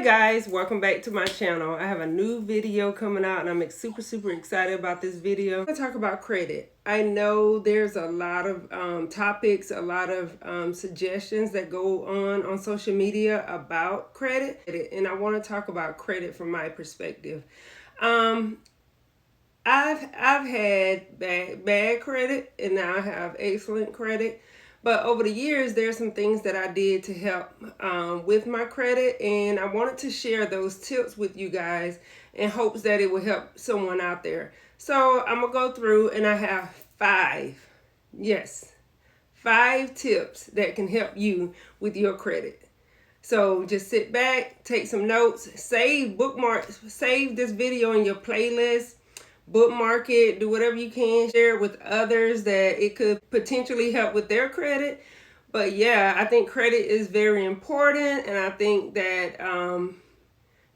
Hey guys, welcome back to my channel. I have a new video coming out and I'm super excited about this video. I'm going to talk about credit. I know there's a lot of topics, a lot of suggestions that go on social media about credit, and I want to talk about credit from my perspective. I've had bad credit and now I have excellent credit. But over the years, there's some things that I did to help with my credit, and I wanted to share those tips with you guys in hopes that it will help someone out there. So I'm gonna go through, and I have 5 tips that can help you with your credit. So just sit back, take some notes, save this video in your playlist, bookmark it, do whatever you can, share it with others that it could potentially help with their credit. But yeah, I think credit is very important, and I think that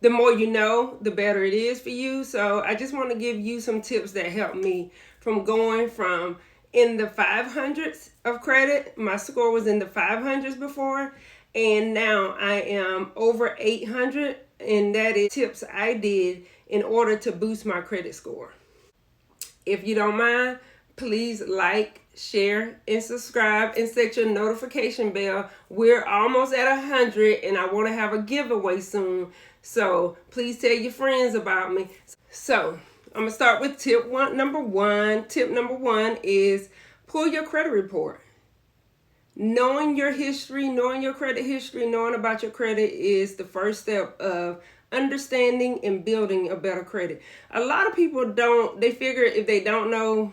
the more you know, the better it is for you. So I just want to give you some tips that help me from going from in the 500s of credit. My score was in the 500s before, and now I am over 800, and that is tips I did in order to boost my credit score. If you don't mind, please like, share, and subscribe, and set your notification bell. We're almost at 100, and I want to have a giveaway soon. So please tell your friends about me. So I'm going to start with number one. Tip number one is pull your credit report. Knowing your history, knowing your credit history, knowing about your credit is the first step of understanding and building a better credit. A lot of people they figure if they don't know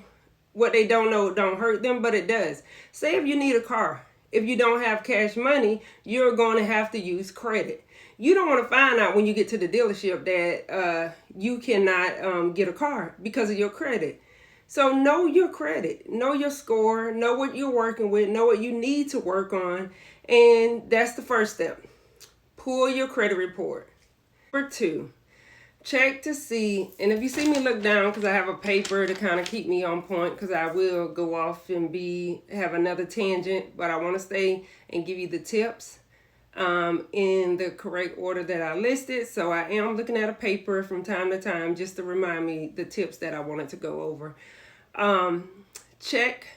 what they don't know, don't hurt them, but it does. Say if you need a car, if you don't have cash money, you're going to have to use credit. You don't want to find out when you get to the dealership that you cannot get a car because of your credit. So know your credit, know your score, know what you're working with, know what you need to work on, and that's the first step. Pull your credit report. Number 2, check to see, and if you see me look down, because I have a paper to kind of keep me on point, because I will go off and have another tangent, but I want to stay and give you the tips in the correct order that I listed. So I am looking at a paper from time to time just to remind me the tips that I wanted to go over. Check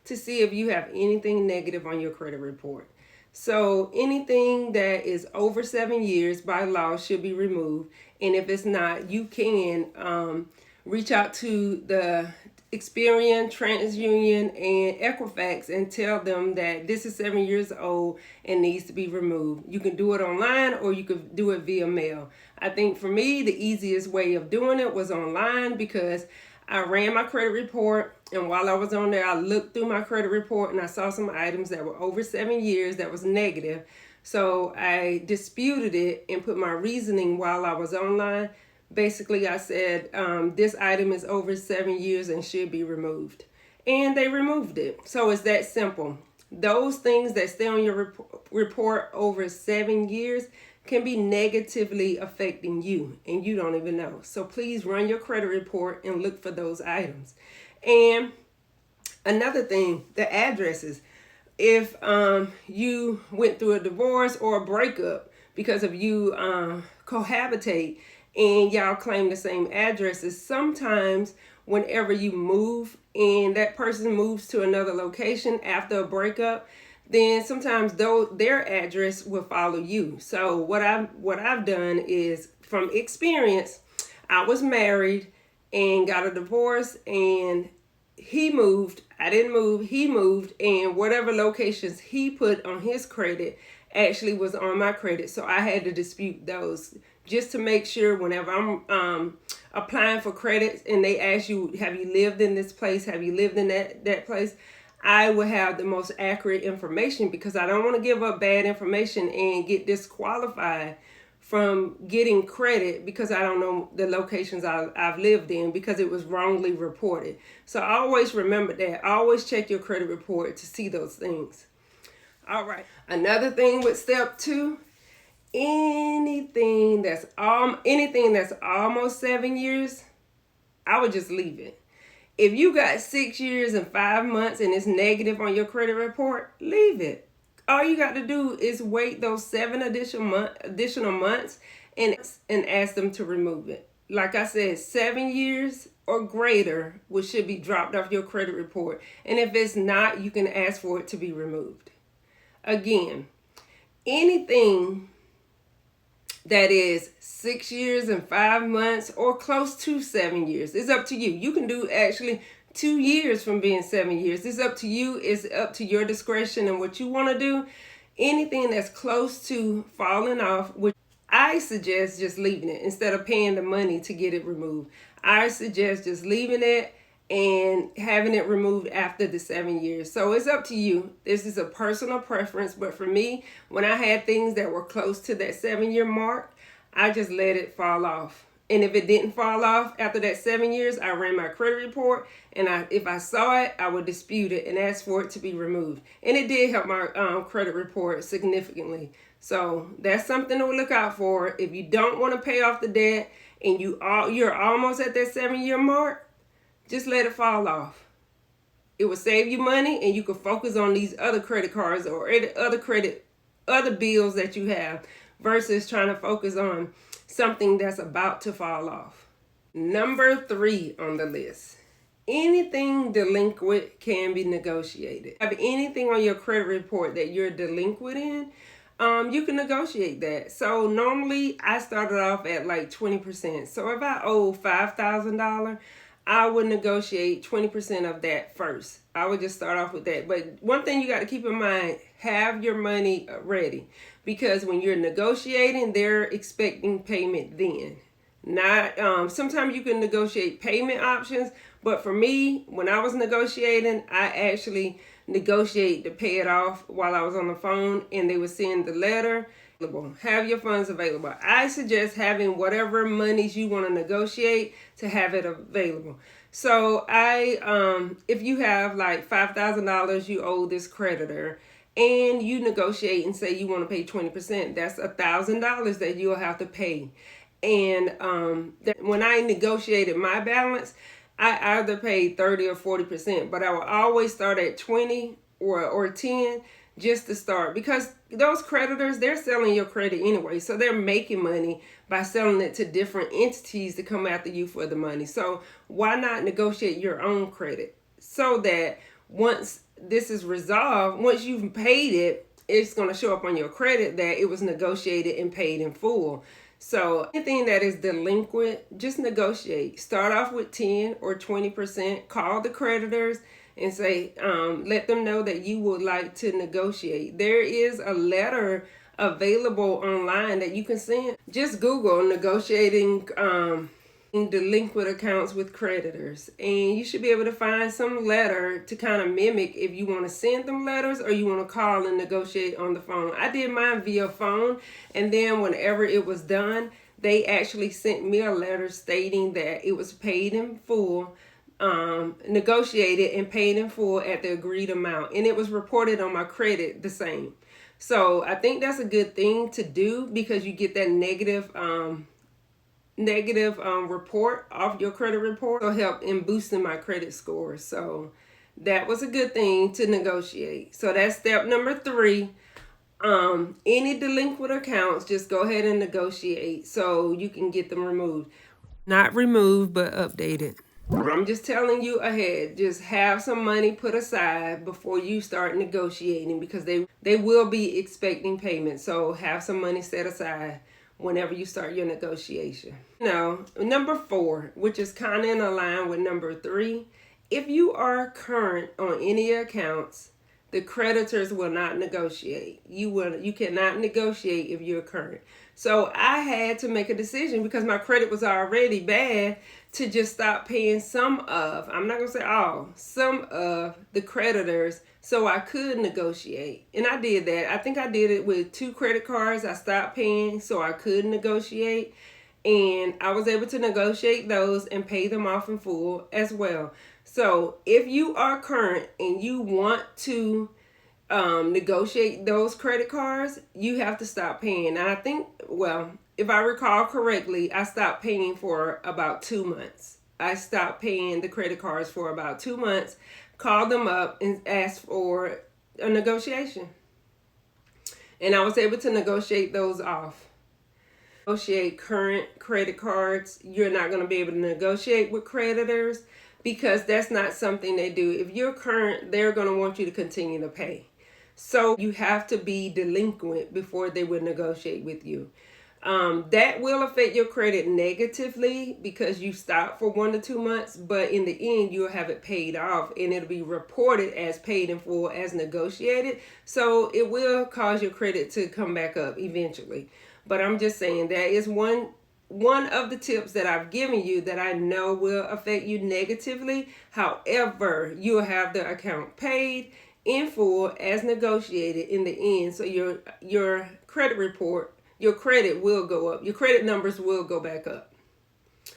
to see if you have anything negative on your credit report. So anything that is over 7 years by law should be removed. And if it's not, you can reach out to the Experian, TransUnion, and Equifax and tell them that this is 7 years old and needs to be removed. You can do it online or you could do it via mail. I think for me, the easiest way of doing it was online because I ran my credit report, and while I was on there, I looked through my credit report and I saw some items that were over 7 years that was negative. So I disputed it and put my reasoning while I was online. Basically, I said, this item is over 7 years and should be removed. And they removed it. So it's that simple. Those things that stay on your report over 7 years can be negatively affecting you and you don't even know. So please run your credit report and look for those items. And another thing, the addresses. If you went through a divorce or a breakup because of you cohabitate and y'all claim the same addresses, sometimes whenever you move and that person moves to another location after a breakup, then sometimes their address will follow you. So what I've done is, from experience, I was married and got a divorce, and he moved. I didn't move. He moved, and whatever locations he put on his credit actually was on my credit. So I had to dispute those just to make sure whenever I'm applying for credit and they ask you, have you lived in this place? Have you lived in that place? I will have the most accurate information because I don't want to give up bad information and get disqualified from getting credit because I don't know the locations I've lived in because it was wrongly reported. So I always remember that. Always check your credit report to see those things. All right. Another thing with step 2, anything that's almost 7 years, I would just leave it. If you got 6 years and 5 months and it's negative on your credit report, leave it. All you got to do is wait those 7 additional months and ask them to remove it. Like I said, 7 years or greater, which should be dropped off your credit report. And if it's not, you can ask for it to be removed. Again, anything that is 6 years and 5 months or close to 7 years, it's up to you. You can do actually 2 years from being 7 years. It's up to you. It's up to your discretion and what you want to do. Anything that's close to falling off, which I suggest just leaving it instead of paying the money to get it removed. I suggest just leaving it and having it removed after the 7 years. So it's up to you. This is a personal preference, but for me, when I had things that were close to that 7 year mark, I just let it fall off. And if it didn't fall off after that 7 years, I ran my credit report, and if I saw it, I would dispute it and ask for it to be removed. And it did help my credit report significantly. So that's something to look out for. If you don't want to pay off the debt and you're almost at that 7 year mark, just let it fall off. It will save you money, and you can focus on these other credit cards or other bills that you have versus trying to focus on something that's about to fall off. Number 3 on the list. Anything delinquent can be negotiated. Have anything on your credit report that you're delinquent in, you can negotiate that. So normally I started off at like 20%. So if I owe $5,000, I would negotiate 20% of that first. I would just start off with that. But one thing you got to keep in mind, have your money ready. Because when you're negotiating, they're expecting payment then. Not sometimes you can negotiate payment options, but for me, when I was negotiating, I actually negotiate to pay it off while I was on the phone, and they would send the letter. Have your funds available. I suggest having whatever monies you want to negotiate to have it available. So if you have like $5,000 you owe this creditor, and you negotiate and say you want to pay 20%, that's $1,000 that you'll have to pay. And when I negotiated my balance, I either paid 30 or 40%, but I will always start at 20 or 10 just to start, because those creditors, they're selling your credit anyway, so they're making money by selling it to different entities to come after you for the money. So why not negotiate your own credit so that once this is resolved, once you've paid it, it's going to show up on your credit that it was negotiated and paid in full. So anything that is delinquent, just negotiate. Start off with 10 or 20%. Call the creditors and say, let them know that you would like to negotiate. There is a letter available online that you can send. Just Google negotiating delinquent accounts with creditors, and you should be able to find some letter to kind of mimic if you want to send them letters or you want to call and negotiate on the phone. I did mine via phone, and then whenever it was done, they actually sent me a letter stating that it was paid in full, negotiated and paid in full at the agreed amount, and it was reported on my credit the same. So I think that's a good thing to do, because you get that negative report off your credit report. It'll help in boosting my credit score. So that was a good thing to negotiate. So that's step number 3. Any delinquent accounts, just go ahead and negotiate so you can get them removed. Not removed, but updated. I'm just telling you ahead, just have some money put aside before you start negotiating, because they will be expecting payment. So have some money set aside whenever you start your negotiation. Now, number 4, which is kind of in line with number 3, if you are current on any accounts, the creditors will not negotiate. You cannot negotiate if you're current. So I had to make a decision, because my credit was already bad, to just stop paying some of, I'm not going to say all, some of the creditors so I could negotiate. And I did that. I think I did it with 2 credit cards. I stopped paying so I could negotiate. And I was able to negotiate those and pay them off in full as well. So if you are current and you want to negotiate those credit cards, you have to stop paying. And I think, well, if I recall correctly, I stopped paying for about 2 months. I stopped paying the credit cards for about 2 months, called them up and asked for a negotiation. and I was able to negotiate those off. Negotiate current credit cards. You're not going to be able to negotiate with creditors because that's not something they do. If you're current, they're going to want you to continue to pay. So you have to be delinquent before they will negotiate with you. That will affect your credit negatively because you stopped for 1 to 2 months, but in the end, you'll have it paid off and it'll be reported as paid in full as negotiated. So it will cause your credit to come back up eventually. But I'm just saying that is one of the tips that I've given you that I know will affect you negatively. However, you'll have the account paid in full as negotiated in the end. So your credit report, your credit will go up. Your credit numbers will go back up.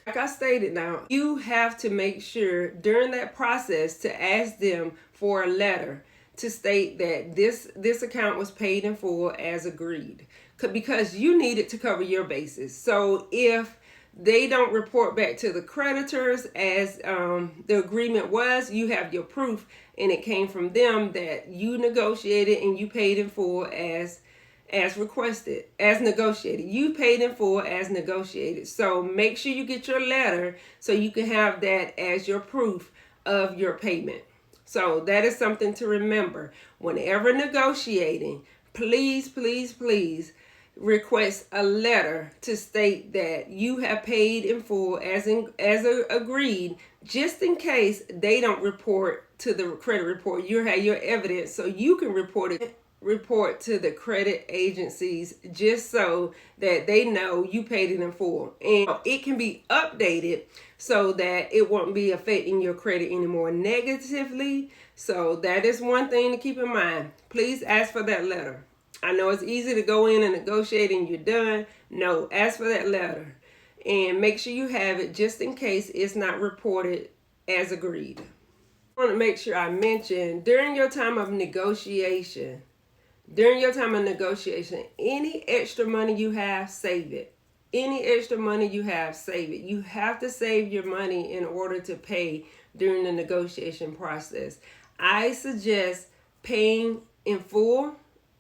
Like I stated now, you have to make sure during that process to ask them for a letter to state that this account was paid in full as agreed, because you need it to cover your bases. So if they don't report back to the creditors as the agreement was, you have your proof and it came from them that you negotiated and you paid in full as requested, as negotiated. You paid in full as negotiated. So make sure you get your letter so you can have that as your proof of your payment. So that is something to remember. Whenever negotiating, please, please, please request a letter to state that you have paid in full as agreed, just in case they don't report to the credit report. You have your evidence so you can report to the credit agencies just so that they know you paid it in full, and it can be updated so that it won't be affecting your credit anymore negatively. So that is one thing to keep in mind. Please ask for that letter. I know it's easy to go in and negotiate and you're done. No, ask for that letter and make sure you have it just in case it's not reported as agreed. I want to make sure I mention during your time of negotiation, any extra money you have, save it. Any extra money you have, save it. You have to save your money in order to pay during the negotiation process. I suggest paying in full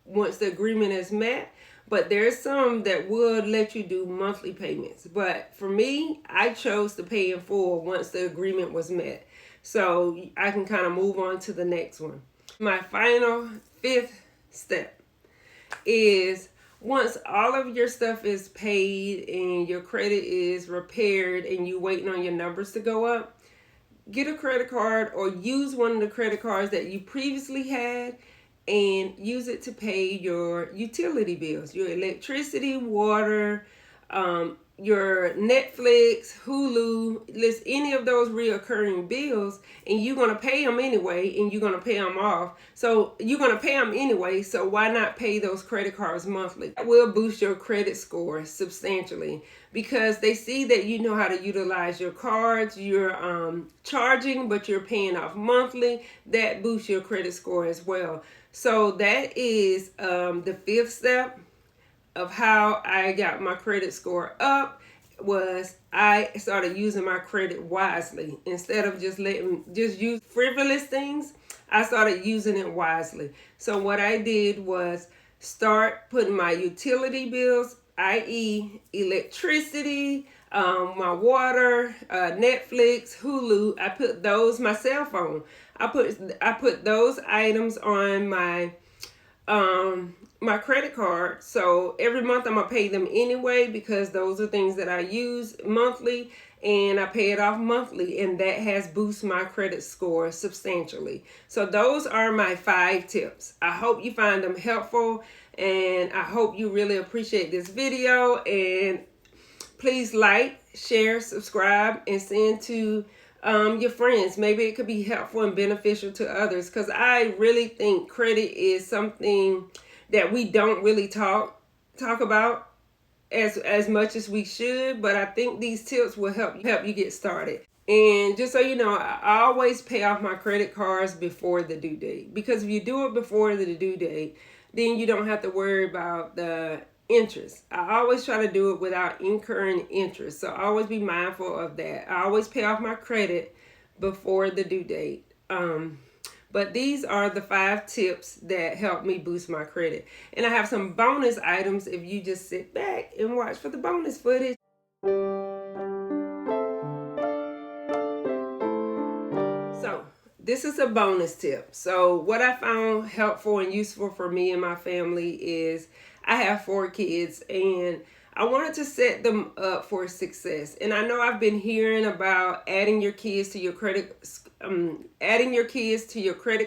once the agreement is met, but there's some that would let you do monthly payments. But for me, I chose to pay in full once the agreement was met, so I can kind of move on to the next one. My final 5th step is once all of your stuff is paid and your credit is repaired and you waiting on your numbers to go up, get a credit card or use one of the credit cards that you previously had and use it to pay your utility bills, your electricity, water, your Netflix, Hulu, list any of those reoccurring bills, and you're going to pay them anyway, and you're going to pay them off. So you're going to pay them anyway, so why not pay those credit cards monthly? That will boost your credit score substantially because they see that you know how to utilize your cards, you're charging, but you're paying off monthly. That boosts your credit score as well. So that is the 5th step of how I got my credit score up. Was I started using my credit wisely. Instead of just use frivolous things, I started using it wisely. So what I did was start putting my utility bills, i.e. electricity, my water, Netflix, Hulu, I put those, my cell phone, I put those items on my my credit card. So every month I'm gonna pay them anyway because those are things that I use monthly, and I pay it off monthly, and that has boosted my credit score substantially. So those are my 5 tips. I hope you find them helpful, and I hope you really appreciate this video. And please like, share, subscribe, and send to your friends. Maybe it could be helpful and beneficial to others, because I really think credit is something that we don't really talk about as much as we should, but I think these tips will help you get started. And just so you know, I always pay off my credit cards before the due date, because if you do it before the due date, then you don't have to worry about the interest. I always try to do it without incurring interest, so always be mindful of that. I always pay off my credit before the due date. But these are the 5 tips that help me boost my credit. And I have some bonus items if you just sit back and watch for the bonus footage. So this is a bonus tip. So what I found helpful and useful for me and my family is I have 4 kids, and I wanted to set them up for success. And I know I've been hearing about adding your kids to your credit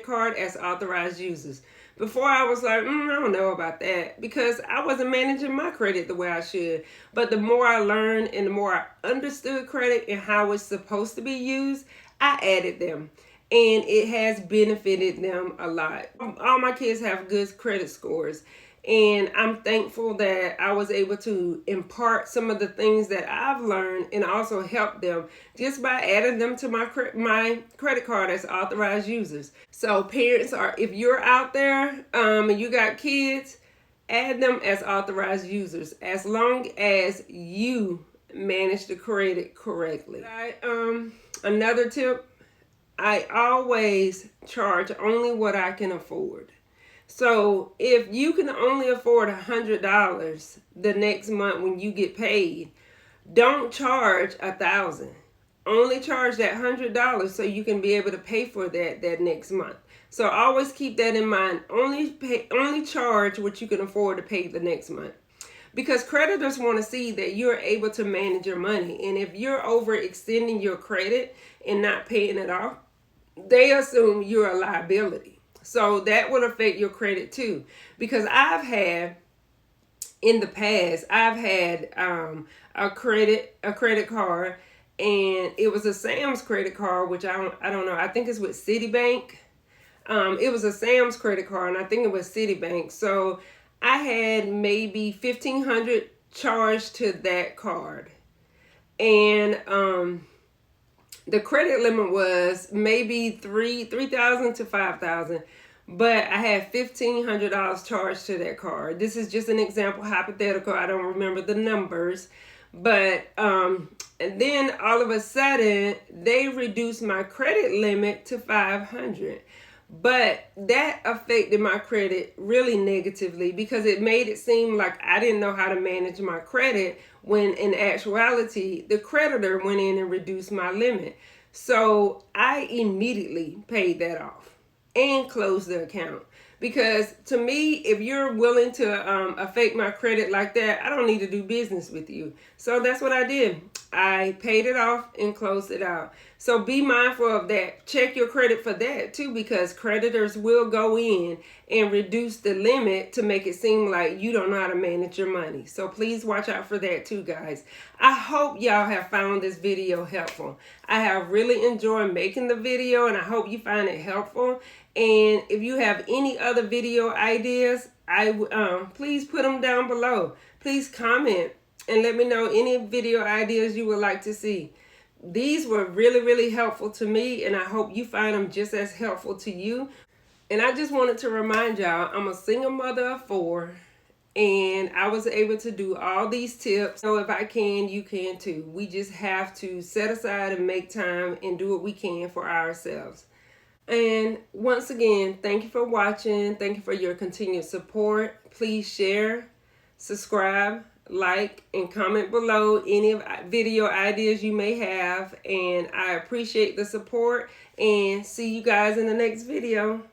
card as authorized users. Before I was like, I don't know about that, because I wasn't managing my credit the way I should. But the more I learned and the more I understood credit and how it's supposed to be used, I added them. And it has benefited them a lot. All my kids have good credit scores. And I'm thankful that I was able to impart some of the things that I've learned and also help them just by adding them to my credit card as authorized users. So parents, if you're out there and you got kids, add them as authorized users as long as you manage the credit correctly. Another tip, I always charge only what I can afford. So if you can only afford $100 the next month when you get paid, don't charge $1,000. Only charge that $100 so you can be able to pay for that next month. So always keep that in mind. Only charge what you can afford to pay the next month. Because creditors want to see that you're able to manage your money. And if you're overextending your credit and not paying it off, they assume you're a liability. So that will affect your credit too. Because in the past, I've had a credit card, and it was a Sam's credit card, which I don't know. I think it's with Citibank. It was a Sam's credit card, and I think it was Citibank. So I had maybe $1,500 charged to that card, and the credit limit was maybe $3,000 to $5,000, but I had $1,500 charged to that card. This is just an example, hypothetical. I don't remember the numbers, but and then all of a sudden they reduced my credit limit to $500. But that affected my credit really negatively because it made it seem like I didn't know how to manage my credit, when in actuality, the creditor went in and reduced my limit. So I immediately paid that off and closed the account. Because to me, if you're willing to affect my credit like that, I don't need to do business with you. So that's what I did. I paid it off and closed it out. So be mindful of that. Check your credit for that too, because creditors will go in and reduce the limit to make it seem like you don't know how to manage your money. So please watch out for that too, guys. I hope y'all have found this video helpful. I have really enjoyed making the video, and I hope you find it helpful. And if you have any other video ideas, please put them down below. Please comment and let me know any video ideas you would like to see. These were really, really helpful to me, and I hope you find them just as helpful to you. And I just wanted to remind y'all, I'm a single mother of 4, and I was able to do all these tips. So if I can, you can too. We just have to set aside and make time and do what we can for ourselves. And once again, thank you for watching. Thank you for your continued support. Please share, subscribe, like, and comment below any video ideas you may have. And I appreciate the support, and see you guys in the next video.